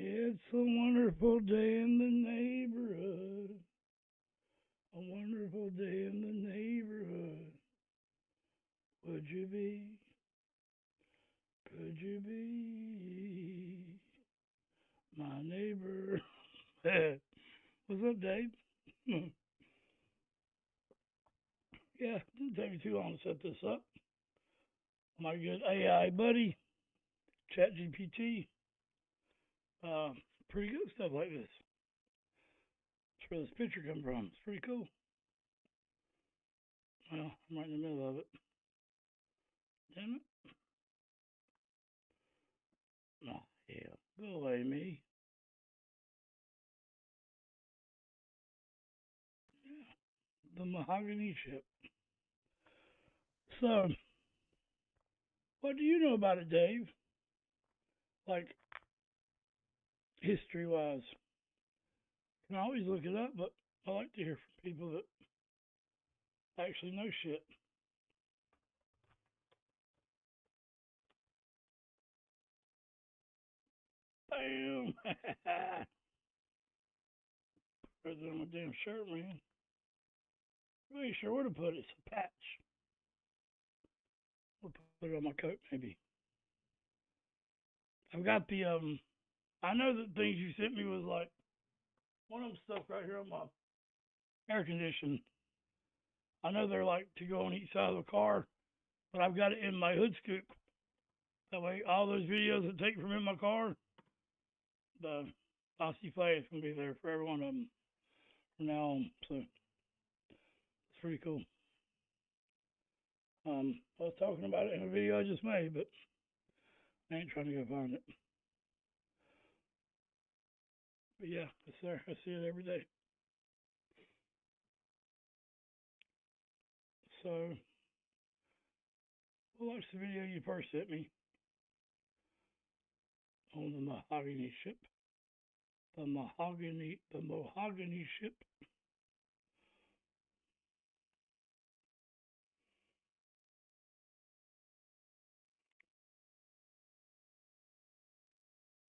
It's a wonderful day in the neighborhood. A wonderful day in the neighborhood. Would you be? Could you be my neighbor? What's up, Dave? Yeah, it didn't take me too long to set this up. My good AI buddy, ChatGPT. Pretty good stuff like this. That's where this picture come from. It's pretty cool. Well, I'm right in the middle of it. Damn it. Oh, yeah. Go away, me. Yeah. The Mahogany Ship. So, what do you know about it, Dave? Like, history-wise. You can always look it up, but I like to hear from people that actually know shit. Bam! Put it on my damn shirt, man. Really sure where to put it. It's a patch. We'll put it on my coat, maybe. I've got the, I know that things you sent me was like, one of them stuff right here on my air condition. I know they're like to go on each side of the car, but I've got it in my hood scoop. That way, all those videos that take from in my car, the Aussie flag is going to be there for every one of them from now on. So, it's pretty cool. I was talking about it in a video I just made, but I ain't trying to go find it. But yeah, it's there. I see it every day. So, we'll watch the video you first sent me on the Mahogany Ship. The Mahogany Ship.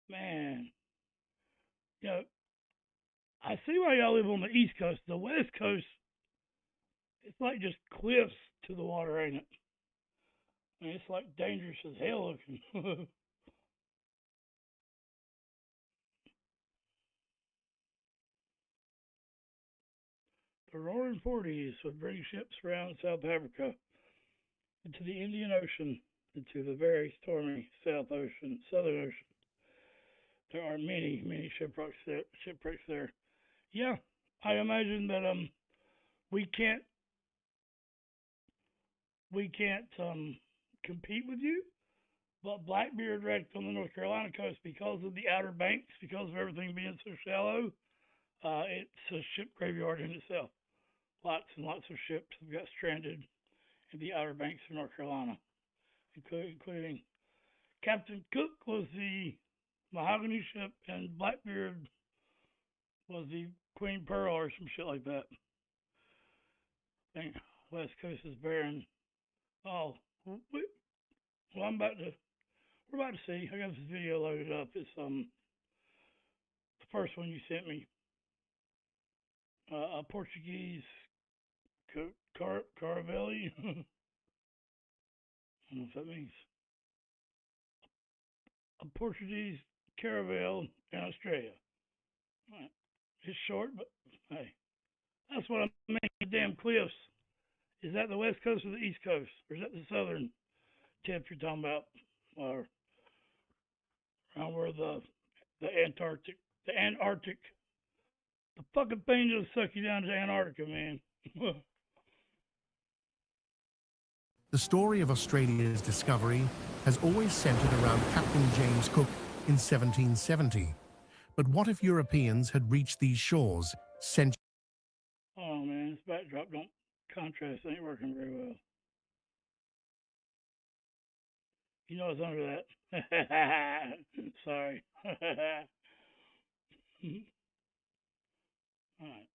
Man, you know, I see why y'all live on the East Coast. The West Coast, it's like just cliffs to the water, ain't it? I mean, it's like dangerous as hell looking. The Roaring Forties would bring ships around South Africa into the Indian Ocean, into the very stormy Southern Ocean. There are many shipwrecks there. Yeah, I imagine that we can't compete with you, but Blackbeard wrecked on the North Carolina coast because of the Outer Banks, because of everything being so shallow. It's a ship graveyard in itself. Lots and lots of ships have got stranded in the Outer Banks of North Carolina, including Captain Cook was the Mahogany Ship, and Blackbeard was the Queen Pearl or some shit like that. I think West Coast is barren. Oh, well, we're about to see. I got this video loaded up. It's the first one you sent me. A Portuguese caravel. I don't know what that means. A Portuguese caravel in Australia. Right. It's short, but hey, that's what I mean. Damn cliffs. Is that the West Coast or the East Coast, or is that the southern tip you're talking about, or around where the Antarctic, the fucking thing just suck you down to Antarctica, man. The story of Australia's discovery has always centered around Captain James Cook in 1770. But what if Europeans had reached these shores centuries? Oh man, this backdrop contrast ain't working very well. You know it's under that. Sorry. All right.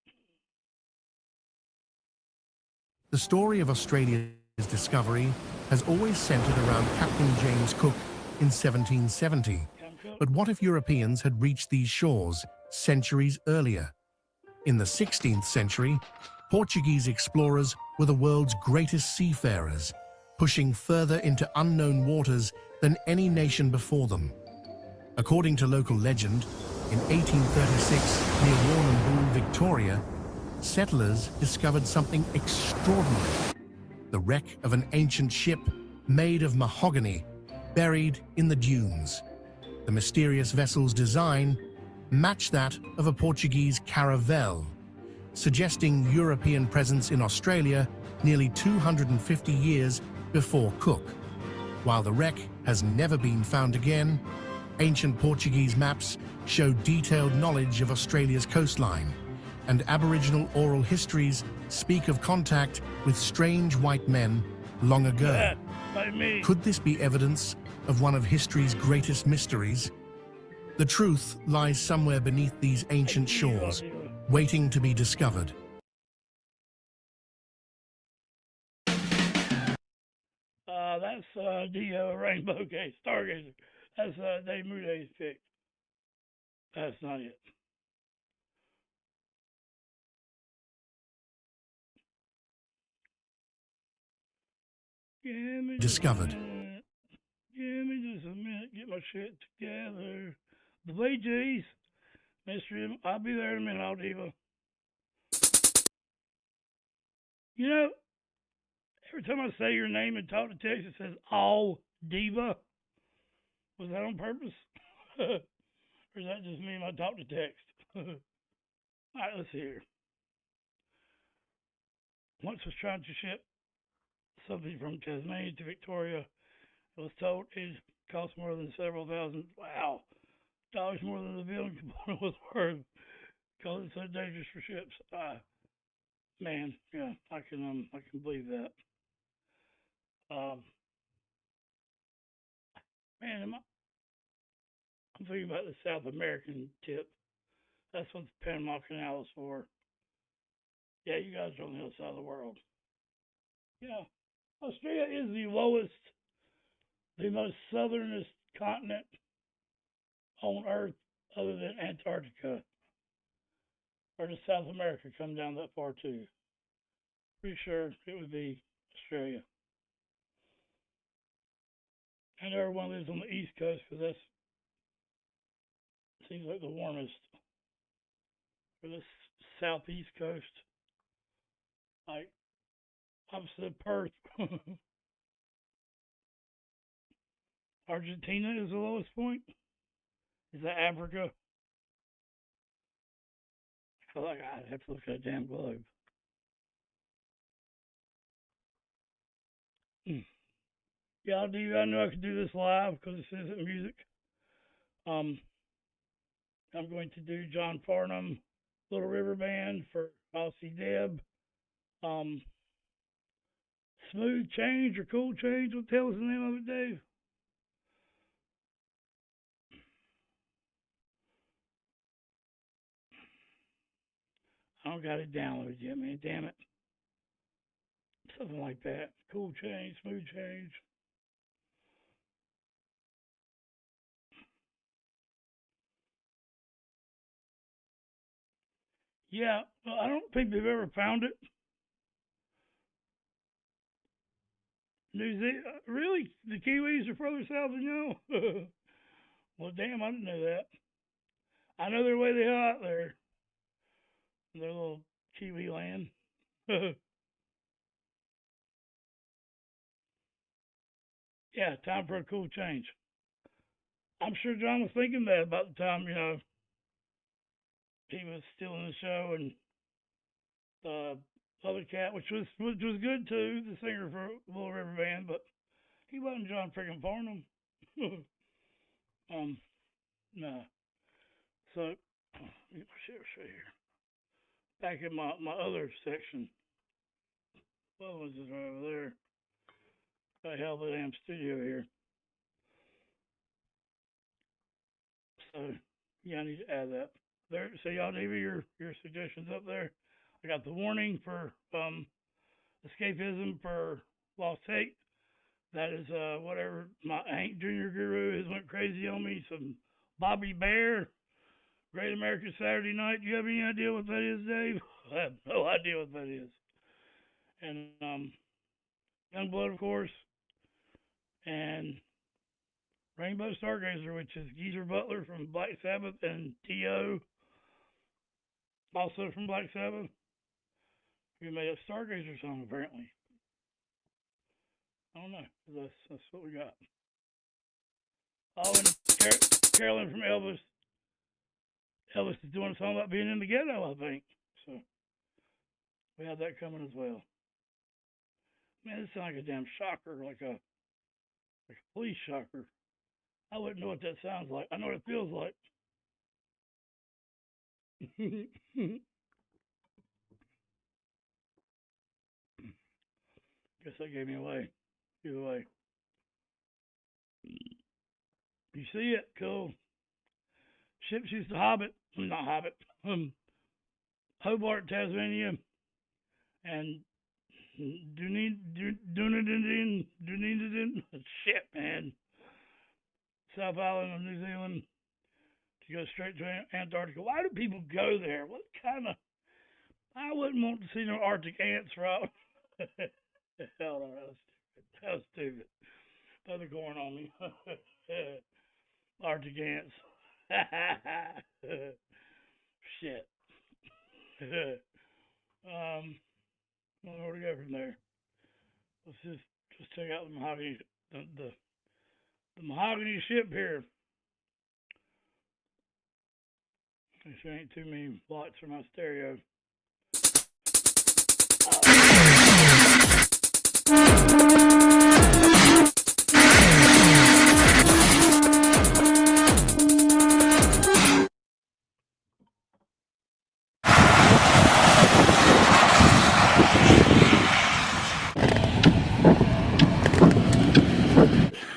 The story of Australia's discovery has always centered around Captain James Cook in 1770. But what if Europeans had reached these shores centuries earlier? In the 16th century, Portuguese explorers were the world's greatest seafarers, pushing further into unknown waters than any nation before them. According to local legend, in 1836, near Warrnambool, Victoria, settlers discovered something extraordinary: the wreck of an ancient ship made of mahogany, buried in the dunes. The mysterious vessel's design matched that of a Portuguese caravel, suggesting European presence in Australia nearly 250 years before Cook. While the wreck has never been found again, ancient Portuguese maps show detailed knowledge of Australia's coastline, and Aboriginal oral histories speak of contact with strange white men long ago. Yeah, like me. Could this be evidence of one of history's greatest mysteries? The truth lies somewhere beneath these ancient shores, waiting to be discovered. That's the Rainbow Gate Stargazer. That's Dave Mooday's pick. That's not it. Give me Discovered. Give me just a minute. Get my shit together. The VGs. Mystery. I'll be there in a minute, All Diva. You know, every time I say your name and talk to text, it says All Diva. Was that on purpose? Or is that just me and my talk to text? Alright, let's see here. Once was trying to ship something from Tasmania to Victoria. It was told it cost more than several thousand, dollars more than the building component was worth, because it's so dangerous for ships. Man, yeah, I can believe that. Man, I'm thinking about the South American tip. That's what the Panama Canal is for. Yeah, you guys are on the other side of the world. Yeah, Australia is the most southernest continent on Earth, other than Antarctica. Or does South America come down that far too? Pretty sure it would be Australia. I know everyone lives on the East Coast because that seems like the warmest. Or the Southeast Coast, like opposite of Perth. Argentina is the lowest point. Is that Africa? I feel like I'd have to look at a damn globe. Yeah, I knew I could do this live because this isn't music. I'm going to do John Farnham, Little River Band for Aussie Deb. Smooth Change or Cool Change, what the hell is the name of it, Dave? I don't got it downloaded yet, man. Damn it. Something like that. Cool Change, Smooth Change. Yeah, well, I don't think they've ever found it. New Zealand, really? The Kiwis are further south than you? Well, damn, I didn't know that. I know they're way the hell out there. Their little Kiwi land. Yeah, time for a cool change. I'm sure John was thinking that about the time, he was still in the show, and other cat, which was good too, the singer for Little River Band, but he wasn't John freaking Farnham. um, no. So, let me show here. Back in my other section. What was it right over there? The hell of a damn studio here. So, yeah, I need to add that. There, so y'all leave your suggestions up there. I got the warning for escapism for Lost Hate. That is whatever my Hank Junior Guru has went crazy on me. Some Bobby Bear, Great American Saturday Night. Do you have any idea what that is, Dave? I have no idea what that is. And Youngblood, of course, and Rainbow Stargazer, which is Geezer Butler from Black Sabbath, and T.O., also from Black Sabbath, who made a Stargazer song, apparently. I don't know. That's what we got. Oh, and Carolyn from Elvis. Elvis is doing a song about being in the ghetto, I think. So we have that coming as well. Man, this sounds like a damn shocker, like a police shocker. I wouldn't know what that sounds like. I know what it feels like. Guess that gave me away. Either way. You see it? Cool. Ship shoots the Hobbit. Not Hobbit. Hobart, Tasmania. And Dunedin. Shit, man. South Island of New Zealand. To go straight to Antarctica. Why do people go there? What kind of... I wouldn't want to see no Arctic ants, right? Hell no, that was stupid. Throw the corn on me. Arctic ants. Shit. I don't know where to go from there. Let's just check out the Mahogany Ship here. There ain't too many blocks for my stereo.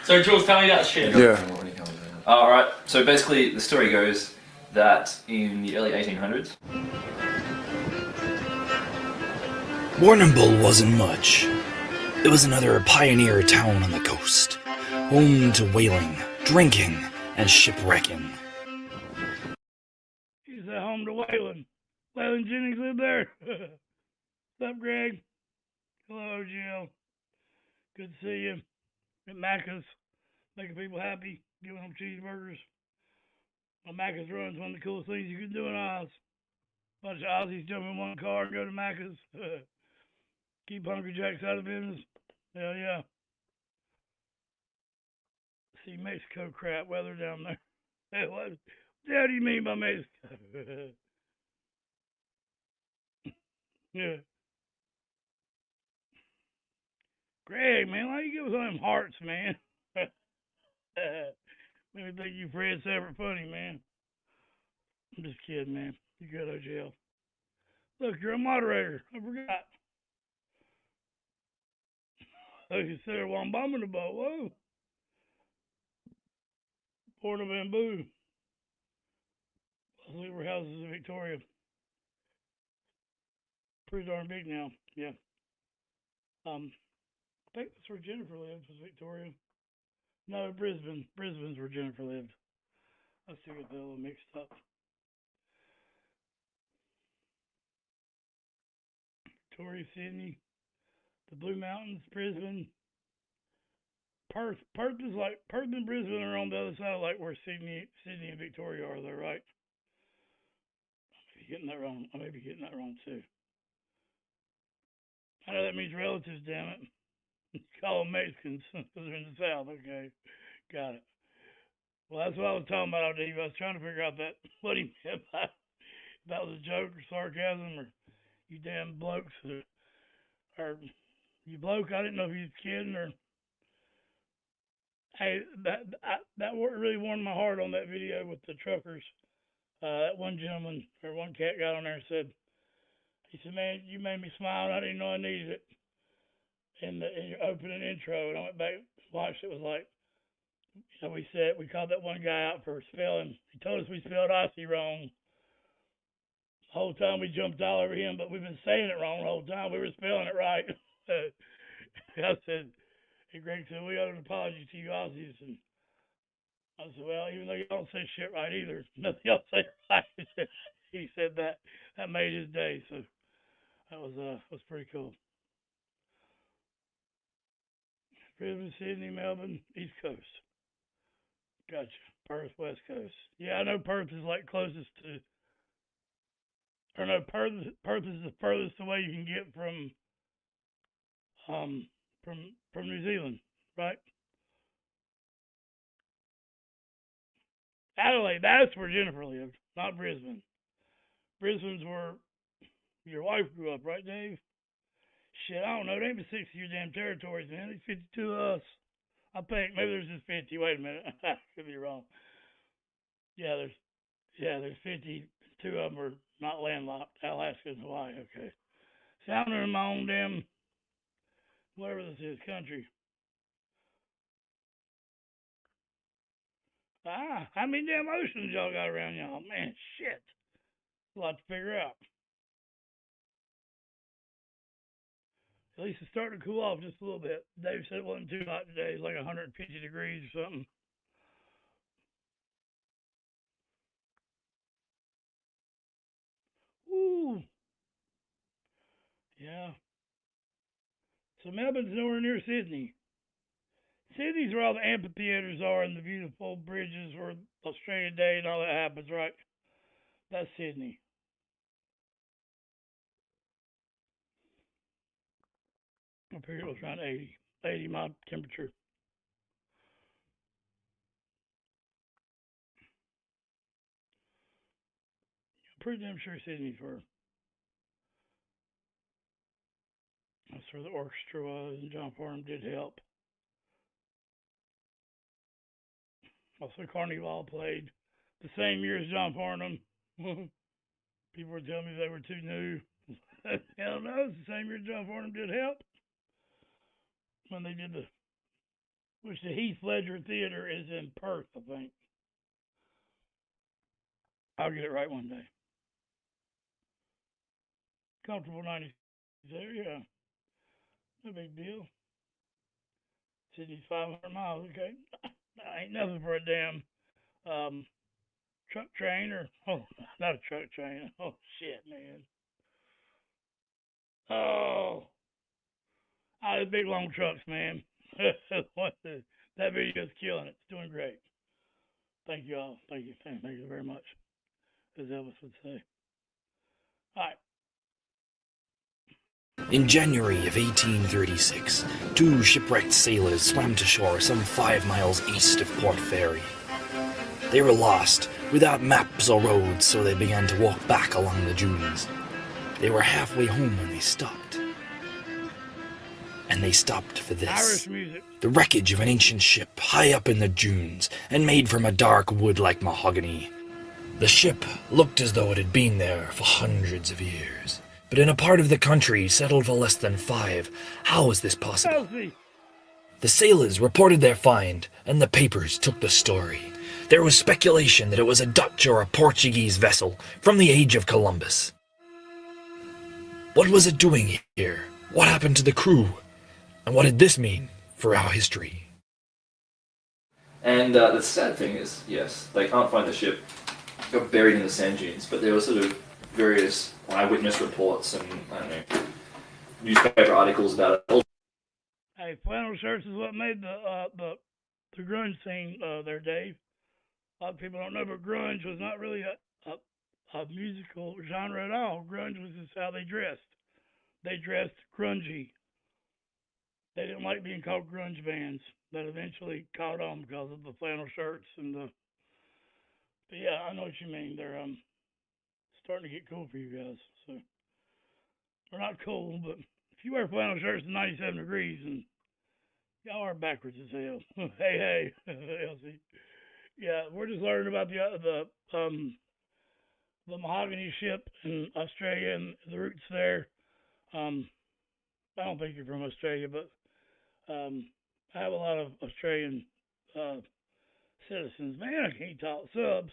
So Jules, tell me that shit. Yeah. Alright, so basically the story goes that in the early 1800s... Warrnambool wasn't much. It was another pioneer town on the coast, home to whaling, drinking, and shipwrecking. He's at home to Waylon. Waylon Jennings lived there. What's up, Greg? Hello, Jill. Good to see you. At Macca's, making people happy, giving them cheeseburgers. My Macca's run's one of the coolest things you can do in Oz. Bunch of Aussies jump in one car and go to Macca's. Keep Hungry Jacks out of business. Hell yeah. See Mexico crap weather down there. Hey, what the hell do you mean by Mexico? Yeah. Greg, man, why you give us all them hearts, man? Make me think you Fred Sanford funny, man. I'm just kidding, man. You good, OGL. Look, you're a moderator. I forgot. Oh, you sit there while I'm bombing the boat. Whoa. Warrnambool. Sleeper houses in Victoria. Pretty darn big now. Yeah. I think that's where Jennifer lives, was Victoria. No, Brisbane. Brisbane's where Jennifer lived. I still get that a little mixed up. Victoria, Sydney, the Blue Mountains, Brisbane, Perth. Perth and Brisbane are on the other side, like where Sydney and Victoria are, though, right? I may be getting that wrong. I may be getting that wrong too. I know that means relatives, damn it. Call them Mexicans because they're in the South. Okay, got it. Well, that's what I was talking about, Dave. I was trying to figure out what he meant by if that was a joke or sarcasm or you damn blokes or you bloke. I didn't know if you was kidding or. Hey, that really warmed my heart on that video with the truckers. That one gentleman or one cat got on there and said, he said, "Man, you made me smile and I didn't know I needed it." In your opening intro, and I went back and watched. It was like, you know, we called that one guy out for spelling. He told us we spelled Aussie wrong. The whole time we jumped all over him, but we've been saying it wrong the whole time. We were spelling it right. I said, and Greg said, "We owe an apology to you Aussies." And I said, well, even though you don't say shit right either, nothing else say right. He said that. That made his day. So that was pretty cool. Brisbane, Sydney, Melbourne, East Coast. Gotcha. Perth, West Coast. Yeah, I know Perth is like closest to, or no, Perth is the furthest away you can get um from New Zealand, right? Adelaide, that's where Jennifer lived, not Brisbane. Brisbane's where your wife grew up, right, Dave? Shit, I don't know. There ain't but 60 of your damn territories, man. There's 52 of us. I think maybe there's just 50. Wait a minute, I could be wrong. Yeah, there's 50. Two of them are not landlocked. Alaska and Hawaii. Okay. See, I'm in my own damn whatever this is country. How many damn oceans y'all got around y'all? Man, shit. A lot to figure out. At least it's starting to cool off just a little bit. Dave said it wasn't too hot today. It's like 150 degrees or something. Ooh. Yeah. So Melbourne's nowhere near Sydney. Sydney's where all the amphitheaters are and the beautiful bridges where Australia Day and all that happens, right? That's Sydney. I figured it was around 80 my temperature. I'm pretty damn sure Sydney's where that's where the orchestra was, and John Farnham did help. Also, Carnival played the same year as John Farnham. People were telling me they were too new. Hell no, it's the same year John Farnham did help when they did which the Heath Ledger Theater is in Perth, I think. I'll get it right one day. Comfortable 90 there, yeah. No big deal. Sydney's 500 miles, okay. Ain't nothing for a damn truck train or, not a truck train. Oh, shit, man. Oh, the big long trucks, man. That video's killing it. It's doing great. Thank you all. Thank you. Thank you very much, as Elvis would say. All right. In January of 1836, two shipwrecked sailors swam to shore some 5 miles east of Port Fairy. They were lost, without maps or roads, so they began to walk back along the dunes. They were halfway home when they stopped. And they stopped for this. Irish music. The wreckage of an ancient ship high up in the dunes and made from a dark wood like mahogany. The ship looked as though it had been there for hundreds of years. But in a part of the country settled for less than 5. How is this possible? The sailors reported their find, and the papers took the story. There was speculation that it was a Dutch or a Portuguese vessel from the age of Columbus. What was it doing here? What happened to the crew? And what did this mean for our history? And the sad thing is, yes, they can't find the ship. It got buried in the sand dunes, but there were sort of various eyewitness reports and, I don't know, newspaper articles about it. Hey, flannel shirts is what made the grunge scene there, Dave. A lot of people don't know, but grunge was not really a musical genre at all. Grunge was just how they dressed. They dressed grungy. They didn't like being called grunge bands. That eventually caught on because of the flannel shirts and the. But yeah, I know what you mean. They're starting to get cool for you guys. So they're not cool, but if you wear flannel shirts in 97 degrees, and y'all are backwards as hell. hey, Elsie. Yeah, we're just learning about the Mahogany Ship in Australia and the roots there. I don't think you're from Australia, but I have a lot of Australian citizens. Man, I can't talk subs.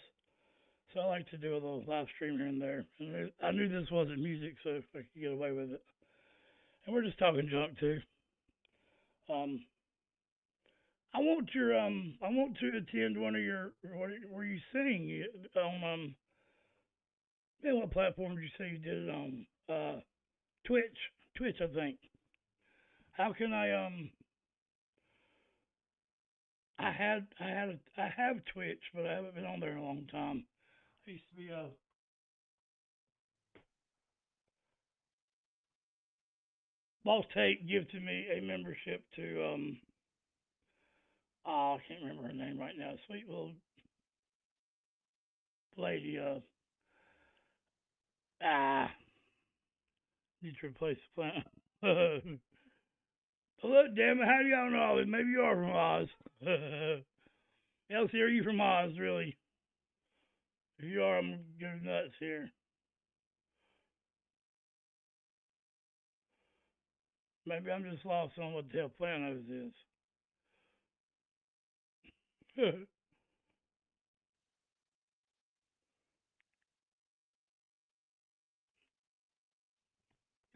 So I like to do a little live stream here and there. And I knew this wasn't music, so if I could get away with it. And we're just talking junk too. I I want to attend one of your where you sing on what platform did you say you did it on? Twitch, Twitch, I think. How can I have Twitch, but I haven't been on there in a long time. I used to be Boss Tate gifted me a membership to I can't remember her name right now. Sweet little lady. Ah, need to replace the plant. Look, damn it, how do y'all know all this? Maybe you are from Oz. Elsie, are you from Oz, really? If you are, I'm going nuts here. Maybe I'm just lost on what the hell Planos is.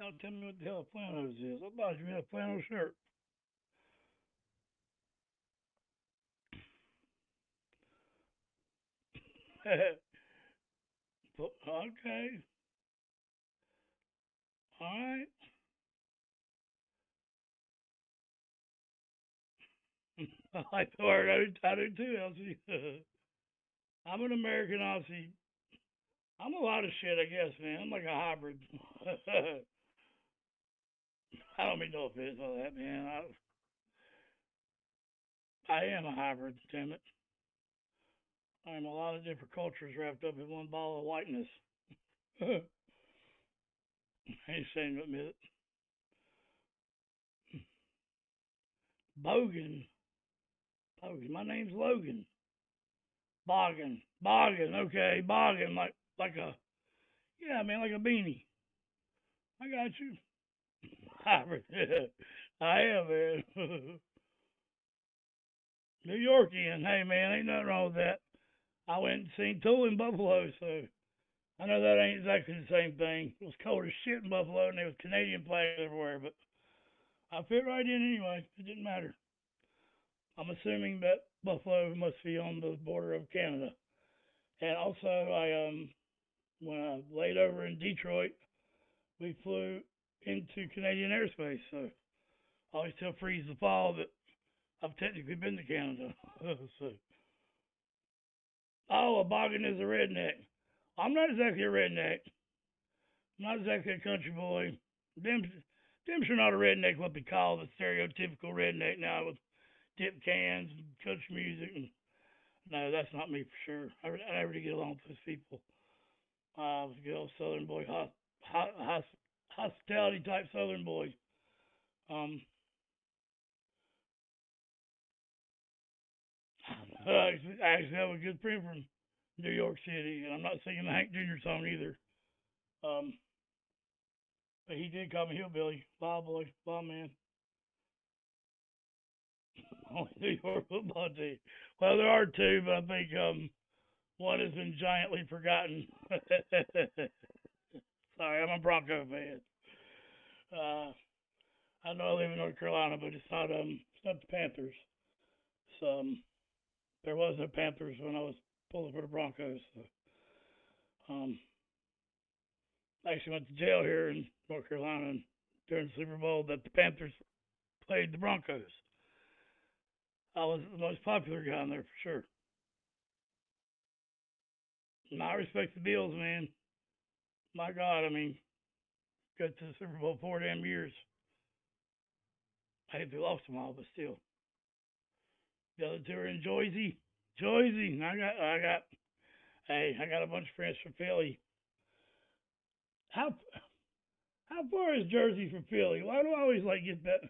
Y'all tell me what the hell Planos is. I bought you a flannel shirt. Okay. Alright. I like the word. I do too, Elsie. I'm an American Aussie. I'm a lot of shit, I guess, man. I'm like a hybrid. I don't mean no offense on that, man. I am a hybrid, damn it. I'm a lot of different cultures wrapped up in one ball of whiteness. I ain't ashamed to admit it. Bogan. Bogan. My name's Logan. Boggin. Boggin. Okay. Boggin. Like a, yeah, man, like a beanie. I got you. Hybrid. I am, man. New Yorkian. Hey, man, ain't nothing wrong with that. I went and seen Tool in Buffalo, so I know that ain't exactly the same thing. It was cold as shit in Buffalo, and there was Canadian flags everywhere, but I fit right in anyway. It didn't matter. I'm assuming that Buffalo must be on the border of Canada. And also, when I laid over in Detroit, we flew into Canadian airspace, so I always tell Freeze the Fall that I've technically been to Canada. So, a boggin is a redneck. I'm not exactly a redneck. I'm not exactly a country boy. Them's are not a redneck, what they call the stereotypical redneck now with dip cans and country music. And, no, that's not me for sure. I never did get along with those people. I was a good old Southern boy, hospitality type Southern boy. I actually have a good friend from New York City, and I'm not singing the Hank Jr. song either. But he did call me hillbilly, ball boy, ball man. Only New York football team. Well, there are two, but I think one has been giantly forgotten. Sorry, I'm a Bronco fan. I know I live in North Carolina, but it's not the Panthers. So there was no Panthers when I was pulling for the Broncos. So, I actually went to jail here in North Carolina during the Super Bowl that the Panthers played the Broncos. I was the most popular guy in there for sure. And I respect the Bills, man. My God, I mean, got to the Super Bowl 4 damn years. I hate they lost them all, but still. The other two are in Jersey. Jersey. I got a bunch of friends from Philly. How far is Jersey from Philly? Why do I always like get that?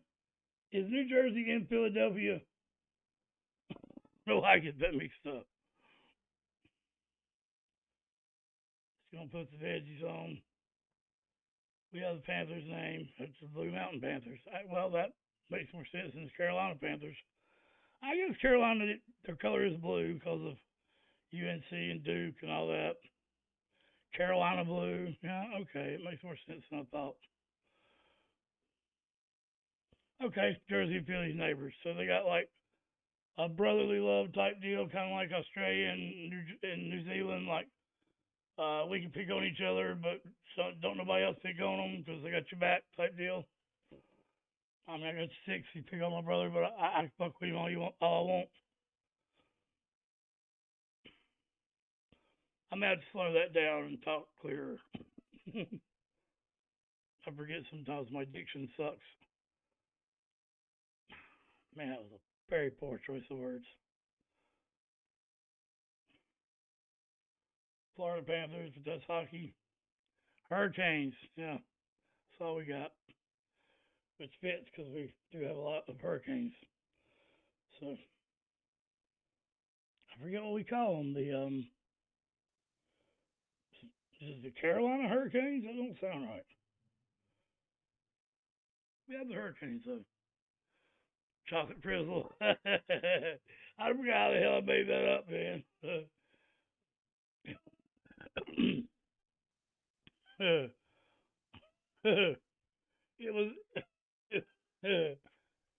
Is New Jersey in Philadelphia? No, I get that mixed up. Just gonna put the veggies on. We have the Panthers name. It's the Blue Mountain Panthers. Well, that makes more sense than the Carolina Panthers. I guess Carolina, their color is blue because of UNC and Duke and all that. Carolina blue. Yeah, okay. It makes more sense than I thought. Okay, Jersey and Philly's neighbors. So they got like a brotherly love type deal, kind of like Australia and New Zealand. Like we can pick on each other, but don't nobody else pick on them because they got your back type deal. I mean, I got 6. You pick on my brother, but I fuck with him all I want. I'm gonna have to slow that down and talk clearer. I forget sometimes my diction sucks. Man, that was a very poor choice of words. Florida Panthers, but that's hockey. Hurricanes, yeah, that's all we got. Which fits because we do have a lot of hurricanes. So I forget what we call them. Is it the Carolina Hurricanes? That don't sound right. We have the Hurricanes though. Chocolate Frizzle. I forgot how the hell I made that up, man.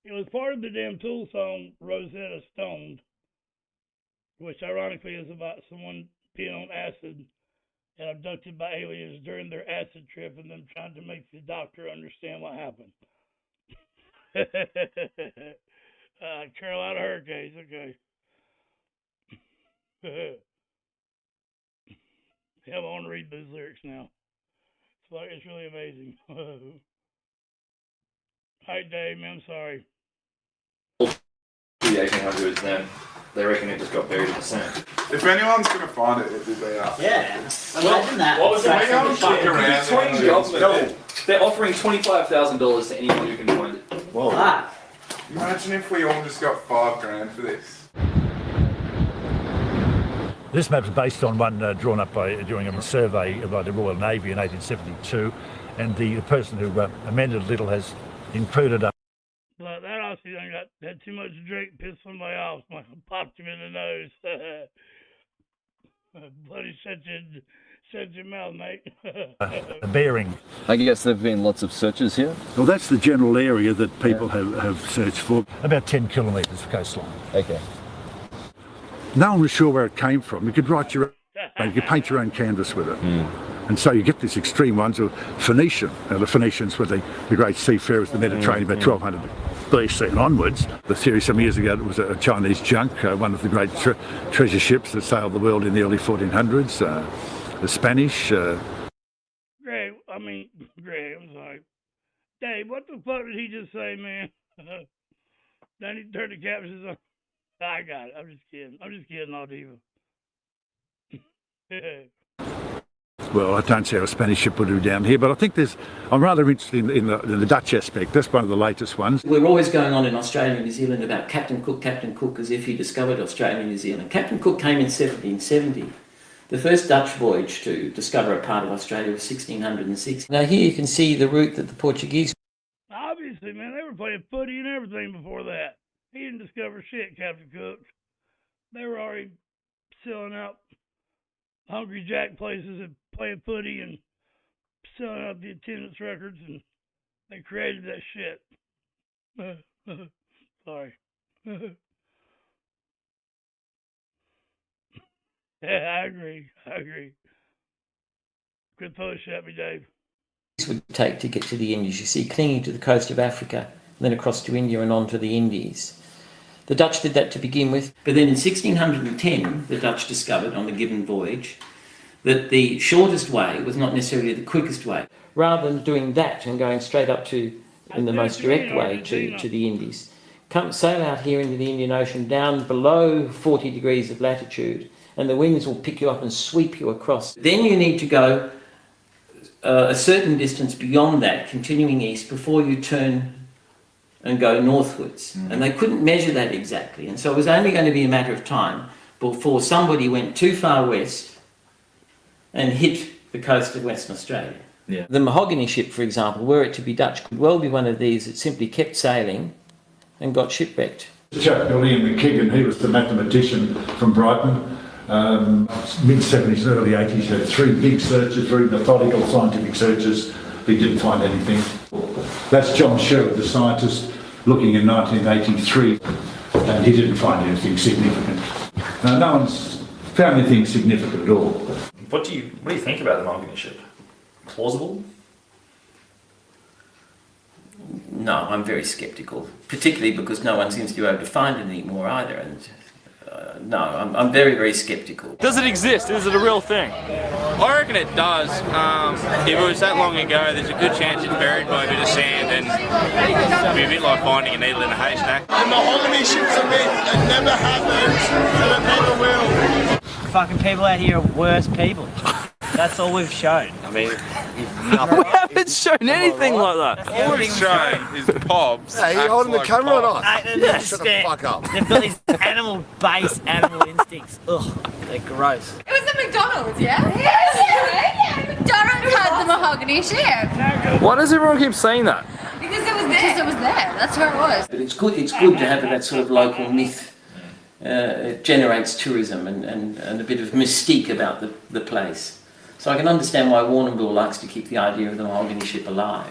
It was part of the damn Tool song Rosetta Stone, which ironically is about someone being on acid and abducted by aliens during their acid trip and them trying to make the doctor understand what happened. Carolina Hurricanes, okay. Hell, I want to read those lyrics now. It's really amazing. Hi, Dave, man, I'm sorry. The 1800s, then they reckon it just got buried in the sand. If anyone's gonna find it, it'd be us. Yeah, imagine that. What was it? around. They're offering $25,000 to anyone who can find it. Whoa. Ah. Imagine if we all just got $5,000 for this. This map's based on one drawn up during a survey by the Royal Navy in 1872, and the person who amended a little has included But that Aussie done had too much to drink, pissed somebody off, like popped him in the nose. Bloody shut your mouth, mate. a bearing. I guess there have been lots of searches here. Well, that's the general area that people have searched for. About 10 kilometres of coastline. Okay. No one was sure where it came from. You could write your own, you could paint your own canvas with it. And so you get these extreme ones of Phoenician. The Phoenicians were the great seafarers of the Mediterranean about 1200 BC and onwards. The theory some years ago it was a Chinese junk, one of the great treasure ships that sailed the world in the early 1400s. The Spanish. Greg, I'm sorry. Dave, what the fuck did he just say, man? Then he turned the captions on. I got it. I'm just kidding, Aldiva. Well, I don't see how a Spanish ship would do down here, but I think I'm rather interested in the Dutch aspect. That's one of the latest ones. We're always going on in Australia and New Zealand about Captain Cook, as if he discovered Australia and New Zealand. Captain Cook came in 1770. The first Dutch voyage to discover a part of Australia was 1606. Now here you can see the route that the Portuguese... Obviously, man, they were playing footy and everything before that. He didn't discover shit, Captain Cook. They were already selling out Hungry Jack places and playing footy and selling out the attendance records, and they created that shit. Sorry. Yeah, I agree. Quit pushing at me, Dave. would take to get to the Indies. You see, clinging to the coast of Africa, then across to India and on to the Indies. The Dutch did that to begin with, but then in 1610, the Dutch discovered on the given voyage that the shortest way was not necessarily the quickest way. Rather than doing that and going straight up to, in the most direct way, to the Indies, sail out here into the Indian Ocean down below 40 degrees of latitude, and the winds will pick you up and sweep you across. Then you need to go a certain distance beyond that, continuing east, before you turn and go northwards. And they couldn't measure that exactly, and so it was only going to be a matter of time before somebody went too far west and hit the coast of Western Australia. Yeah. The Mahogany Ship, for example, were it to be Dutch, could well be one of these that simply kept sailing and got shipwrecked. Chap William McKigan, he was the mathematician from Brighton, mid-70s, early 80s, he had 3 big searches, very methodical scientific searches, but he didn't find anything. That's John Sherwood, the scientist, looking in 1983 and he didn't find anything significant. No one's found anything significant at all. What do you think about the Mahogany Ship? Plausible? No, I'm very sceptical, particularly because no one seems to be able to find it anymore either. And no, I'm very, very sceptical. Does it exist? Is it a real thing? I reckon it does. If it was that long ago, there's a good chance it's buried by a bit of sand, and it'd be a bit like finding a needle in a haystack. The Mahogany Ship's a myth. It never happened, and it never will. Fucking people out here are worse people. That's all we've shown. I mean, we haven't shown anything like that. All we've shown is Pobs. Hey, you holding the camera or not? Shut the fuck up. They've got these animal-based animal instincts. Ugh, they're gross. It was at McDonald's, yeah? Yeah. McDonald's had the Mahogany Ship. Why does everyone keep saying that? Because it was there. Because it was there. That's where it was. But it's good to have that sort of local myth. It generates tourism and a bit of mystique about the place. So I can understand why Warrnambool likes to keep the idea of the Mahogany Ship alive.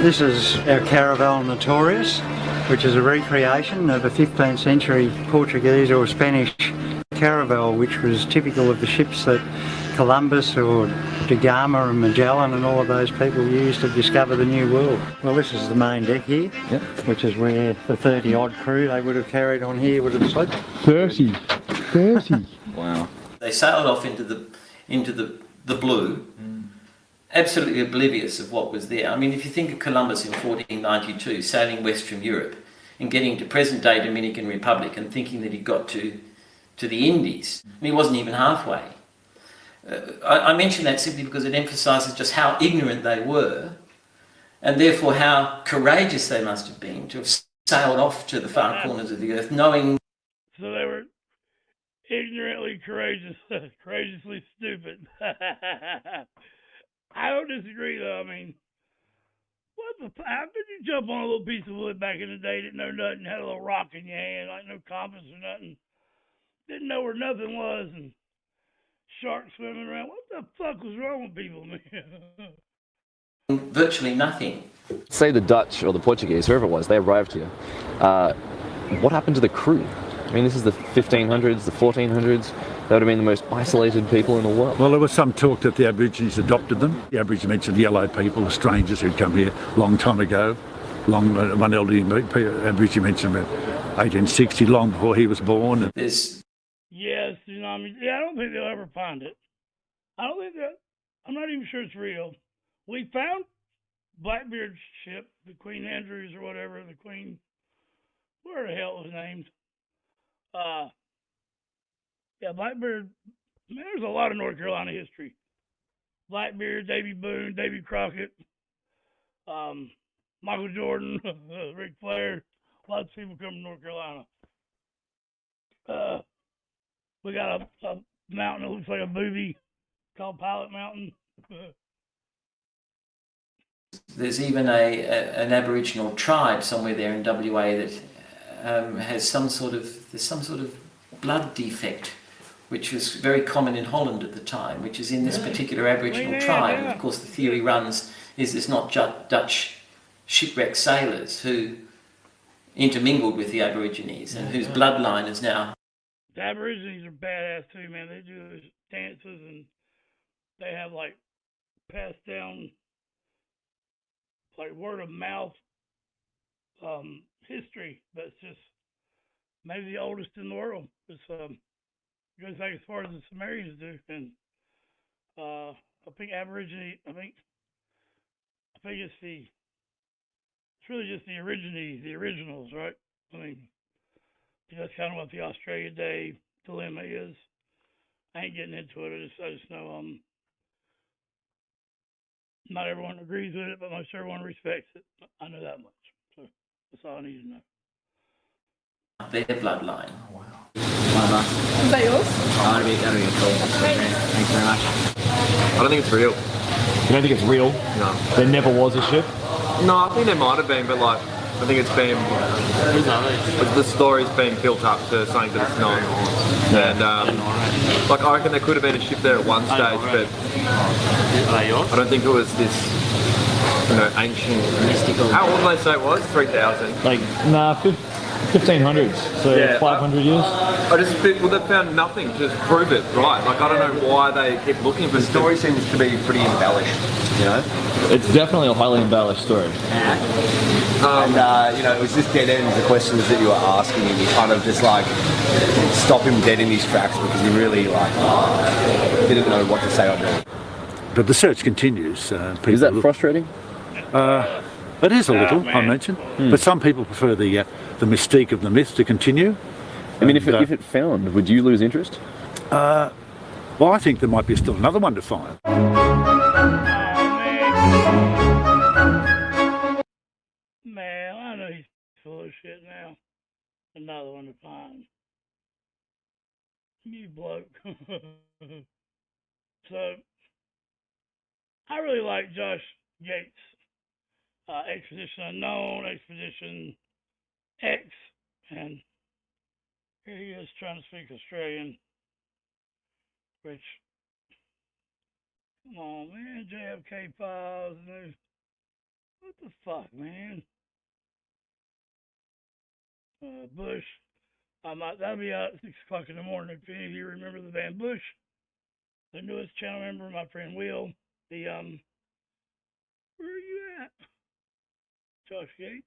This is our caravel Notorious, which is a recreation of a 15th century Portuguese or Spanish caravel, which was typical of the ships that Columbus or Da Gama and Magellan and all of those people used to discover the New World. Well, this is the main deck here, which is where the 30 odd crew they would have carried on here would have slept. 30. Wow. They sailed off into the blue, absolutely oblivious of what was there. I mean, if you think of Columbus in 1492 sailing west from Europe and getting to present-day Dominican Republic and thinking that he got to the Indies, and he wasn't even halfway. I mention that simply because it emphasises just how ignorant they were, and therefore how courageous they must have been to have sailed off to the far corners of the earth, knowing. So they were ignorantly courageous, courageously stupid. I don't disagree, though. I mean, how could you jump on a little piece of wood back in the day, didn't know nothing, had a little rock in your hand, like no compass or nothing, didn't know where nothing was, and sharks swimming around? What the fuck was wrong with people, man? Virtually nothing. Say the Dutch or the Portuguese, whoever it was, they arrived here. What happened to the crew? I mean, this is the 1500s, the 1400s. They would have been the most isolated people in the world. Well, there was some talk that the Aborigines adopted them. The Aborigines mentioned yellow people, the strangers who'd come here a long time ago. One elderly Aborigine mentioned about 1860, long before he was born. There's yes, you know, I mean, yeah, I don't think they'll ever find it. I don't think that. I'm not even sure it's real. We found Blackbeard's ship, the Queen Andrews or whatever, the Queen, where the hell it was named. Yeah, Blackbeard, man, there's a lot of North Carolina history. Blackbeard, Davy Boone, Davy Crockett, Michael Jordan, Ric Flair, lots of people come from North Carolina. We got a mountain that looks like a movie called Pilot Mountain. There's even an Aboriginal tribe somewhere there in WA that has some sort of blood defect, which was very common in Holland at the time, which is in this particular Aboriginal tribe. And of course, the theory runs is it's not Dutch shipwrecked sailors who intermingled with the Aborigines and whose bloodline is now. The Aborigines are badass too, man. They do those dances and they have like passed down like word of mouth history that's just maybe the oldest in the world. It's goes back as far as the Sumerians do, and I think Aborigine. I think it's really just the originals, right? I mean, that's kind of what the Australia Day dilemma is. I ain't getting into it. I just know not everyone agrees with it, but most everyone respects it. I know that much. So that's all I need to know. Their bloodline. Oh, wow. Is that yours? Oh, that'd be cool. Thanks very much. I don't think it's real. You don't think it's real? No. There never was a ship? No, I think there might have been, but like, I think it's been, the story's been built up to something that it's not. And like, I reckon there could have been a ship there at one stage, but I don't think it was this ancient, mystical. How old did they say it was? 3,000. Like, nah, 1500s, so Yeah, 500 years. I just think, well, they found nothing to prove it, right? Like, I don't know why they keep looking for. The story seems to be pretty embellished, you know? It's definitely a highly embellished story. You know, it was just dead ends, the questions that you were asking, and you kind of just like stop him dead in his tracks because you really like didn't know what to say or do. But the search continues. Is that frustrating? It is a little, I mentioned. But some people prefer the mystique of the myth to continue. I mean, if it found, would you lose interest? Well, I think there might be still another one to find. Man, I know he's full of shit now. Another one to find. You bloke. So, I really like Josh Gates. Expedition Unknown, Expedition X, and here he is trying to speak Australian, which, come on, man, JFK Files, what the fuck, man? Bush, that'll be out at 6 o'clock in the morning. If any of you remember the band Bush, the newest channel member, my friend Will, where are you at? Josh Gates.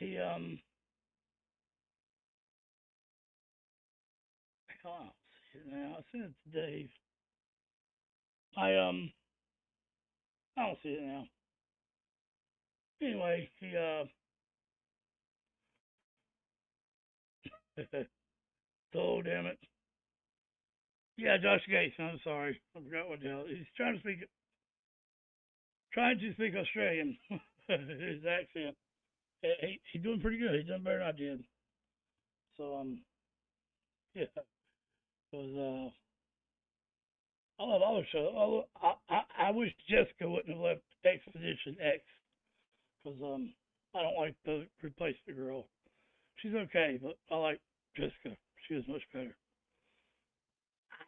He, hell, I don't see it now. I sent it to Dave. I don't see it now. Anyway, he, oh, damn it. Yeah, Josh Gates, I'm sorry. I forgot what the hell. He's trying to speak Australian. His accent. He's doing pretty good. He's done better than I did. So, yeah. Because, I love all the shows. I wish Jessica wouldn't have left Expedition X. Because, I don't like to replace the girl. She's okay, but I like Jessica. She was much better.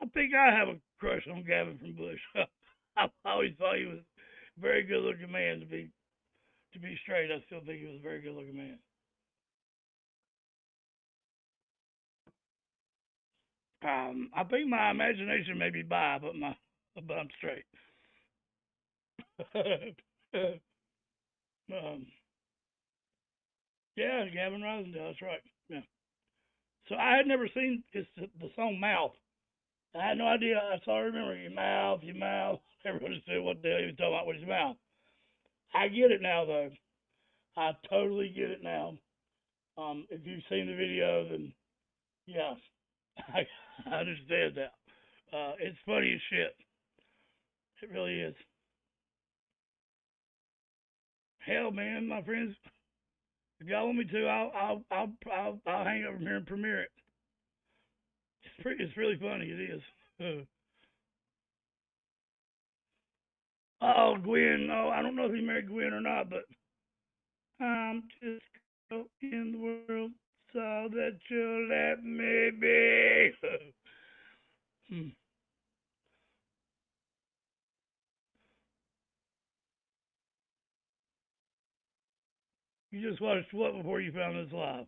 I think I have a crush on Gavin from Bush. I always thought he was a very good looking man to be straight. I still think he was a very good looking man. I think my imagination may be bi, but I'm straight. Yeah, Gavin Rosendale, that's right. Yeah. So I had never seen the song Mouth. I had no idea. I remember your mouth. Everybody said, what the hell he was talking about with his mouth. I get it now, though. I totally get it now. If you've seen the video, then yeah, I understand that. It's funny as shit. It really is. Hell, man, my friends, if y'all want me to, I'll hang up from here and premiere it. It's really funny. It is. Oh, Gwen. No, I don't know if he married Gwen or not, but I'm just in the world so that you'll let me be. You just watched what before you found this live?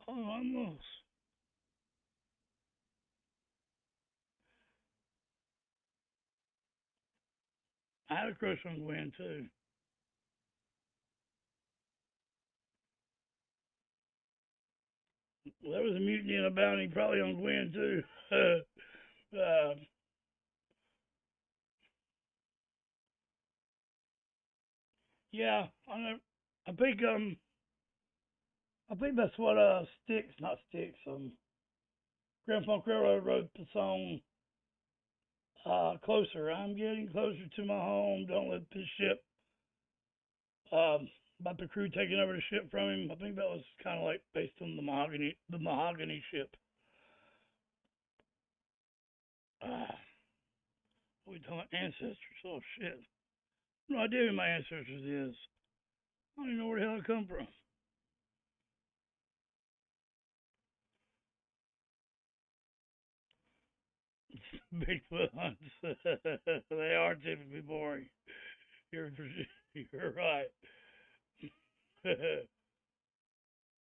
Oh, I'm lost. I had a crush on Gwen, too. Well, there was a mutiny and a bounty probably on Gwen, too. Yeah, I think that's what not Sticks, Grand Funk Railroad wrote the song Closer. I'm getting closer to my home, don't let this ship about the crew taking over the ship from him. I think that was kind of like based on the Mahogany Ship. We talking about ancestors. Oh shit! No idea who my ancestors is. I don't even know where the hell I come from. Bigfoot hunts. They are typically boring. You're right.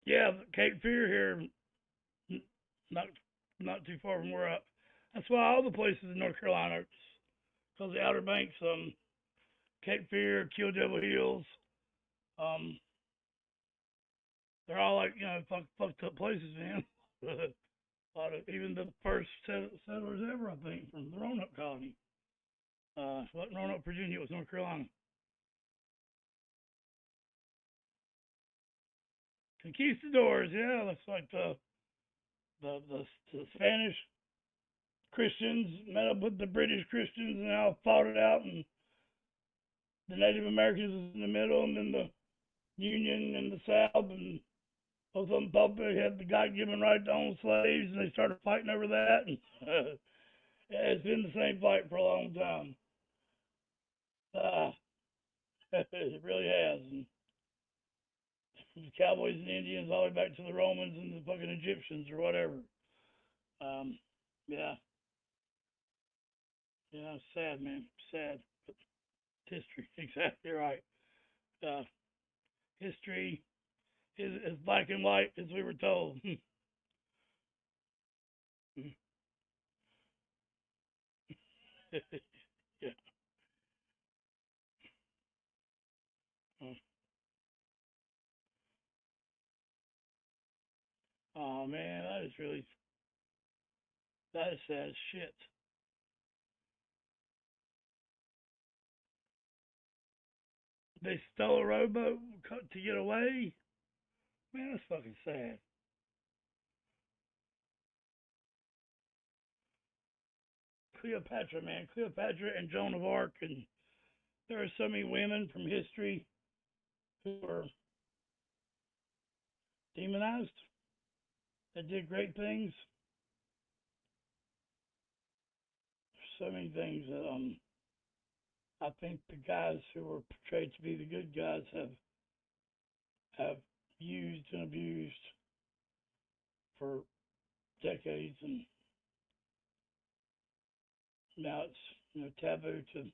Yeah, Cape Fear here, not too far from where I. That's why all the places in North Carolina, because the Outer Banks, Cape Fear, Kill Devil Hills, they're all like fucked up places, man. A lot of even the first settlers ever, I think, from the Roanoke colony. It wasn't Roanoke, Virginia, it was North Carolina. Conquistadors, yeah, that's like the Spanish Christians met up with the British Christians and all fought it out, and the Native Americans was in the middle, and then the Union in the South, and both of them thought they had the God-given right to own slaves, and they started fighting over that. And it's been the same fight for a long time. It really has. And from the Cowboys and Indians all the way back to the Romans and the fucking Egyptians or whatever. Yeah. Yeah, it's sad, man. Sad. But it's history. Exactly right. History is black and white, as we were told. Yeah. Oh man, that is sad as shit. They stole a rowboat to get away. Man, that's fucking sad. Cleopatra, man, Cleopatra and Joan of Arc, and there are so many women from history who were demonized that did great things. So many things that I think the guys who were portrayed to be the good guys have used and abused for decades, and now it's taboo to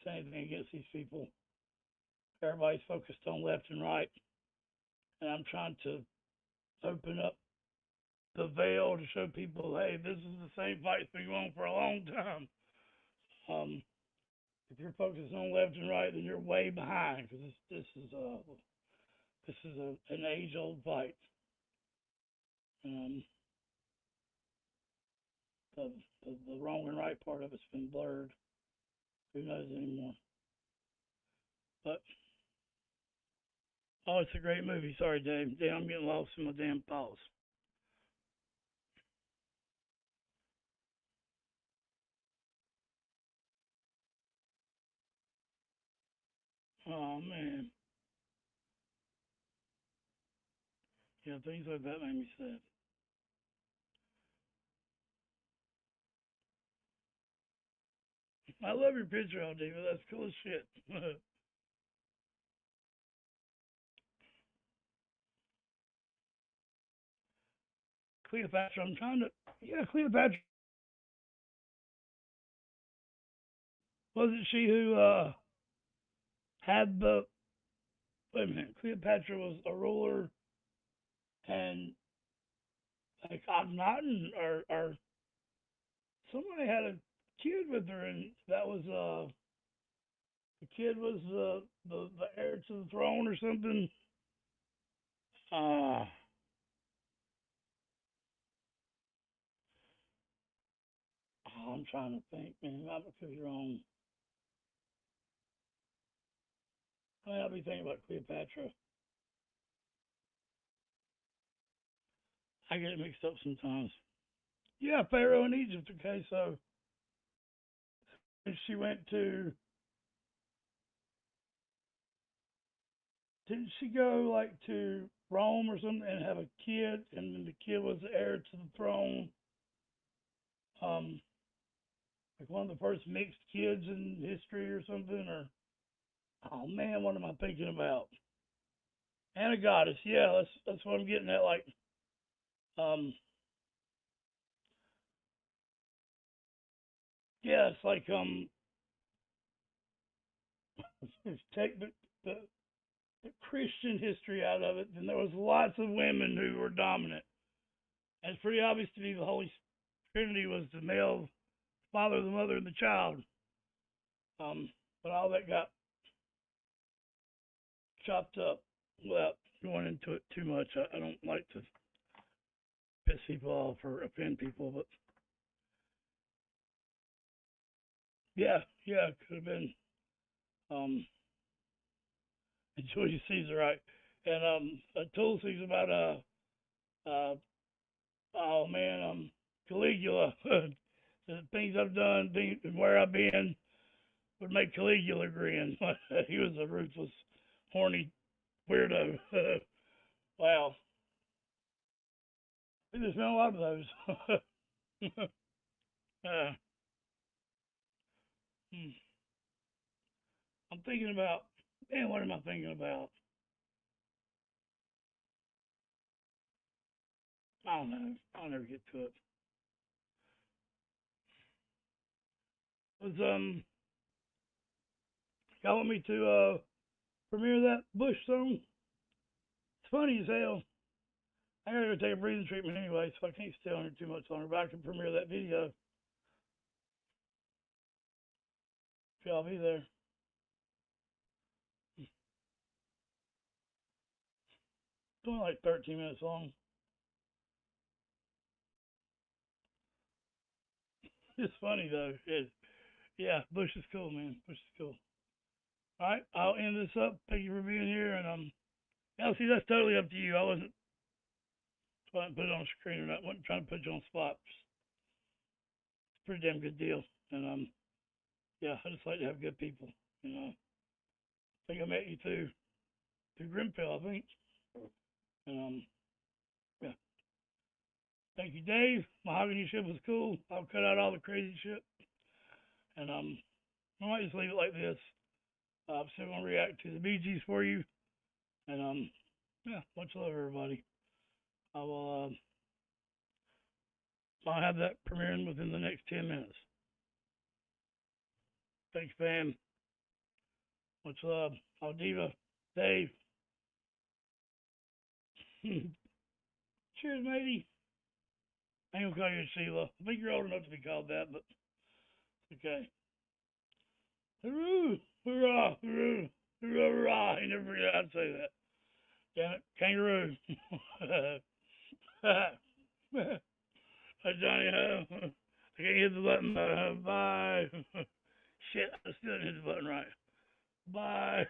say anything against these people. Everybody's focused on left and right, and I'm trying to open up the veil to show people, hey, this is the same fight that's been going on for a long time. If you're focused on left and right, then you're way behind, because this is an age-old fight. The wrong and right part of it's been blurred. Who knows anymore? But it's a great movie. Sorry, Dave. I'm getting lost in my damn thoughts. Oh man. Yeah, things like that make me sad. I love your picture, Aldiva. That's cool as shit. Cleopatra, Cleopatra. Wasn't she who had the, wait a minute, Cleopatra was a ruler, and like Akhenaten or somebody had a kid with her, and that was the kid was the heir to the throne or something. I'm trying to think, man. I could be wrong. I'll be thinking about Cleopatra. I get it mixed up sometimes. Yeah, Pharaoh in Egypt. Okay, so she went to. Didn't she go like to Rome or something and have a kid, and then the kid was the heir to the throne? Like one of the first mixed kids in history or something, or oh man, what am I thinking about? And a goddess, yeah, that's what I'm getting at. Like, yeah, it's like take the Christian history out of it, then there was lots of women who were dominant. And it's pretty obvious to me the Holy Trinity was the male father, the mother, and the child. But all that got chopped up without going into it too much. I don't like to piss people off or offend people, but yeah, it could have been. And Julius Caesar, right? And Tulsi's about oh man, Caligula. The things I've done and where I've been would make Caligula grin. He was a ruthless, horny weirdo. Wow. There's been a lot of those. I'm thinking about, man, what am I thinking about? I don't know. I'll never get to it. Was y'all want me to premiere that Bush song? It's funny as hell. I gotta go take a breathing treatment anyway, so I can't stay on here too much longer, but I can premiere that video. If y'all be there. It's only like 13 minutes long. It's funny though. Yeah, Bush is cool, man. Bush is cool. Alright, I'll end this up. Thank you for being here, and yeah, see, that's totally up to you. I wasn't trying to put it on the screen or not. I wasn't trying to put you on the spot. It's a pretty damn good deal. And yeah, I just like to have good people. You know, I think I met you through Grimpill, I think. And yeah. Thank you, Dave. Mahogany Ship was cool. I'll cut out all the crazy shit. And I might just leave it like this. I'm still gonna react to the Bee Gees for you. And yeah, much love, everybody. I'll have that premiering within the next 10 minutes. Thanks, fam. Much love. Aldiva, Dave. Cheers, matey. I ain't gonna call you Sheila. I think you're old enough to be called that, but okay. Hooroo! Hoorah! Hooroo! Hoorah! Hoorah! I never forget how to say that. Damn it. Kangaroo. Johnny Ho. I can't hit the button. Bye. Shit, I still didn't hit the button right. Bye.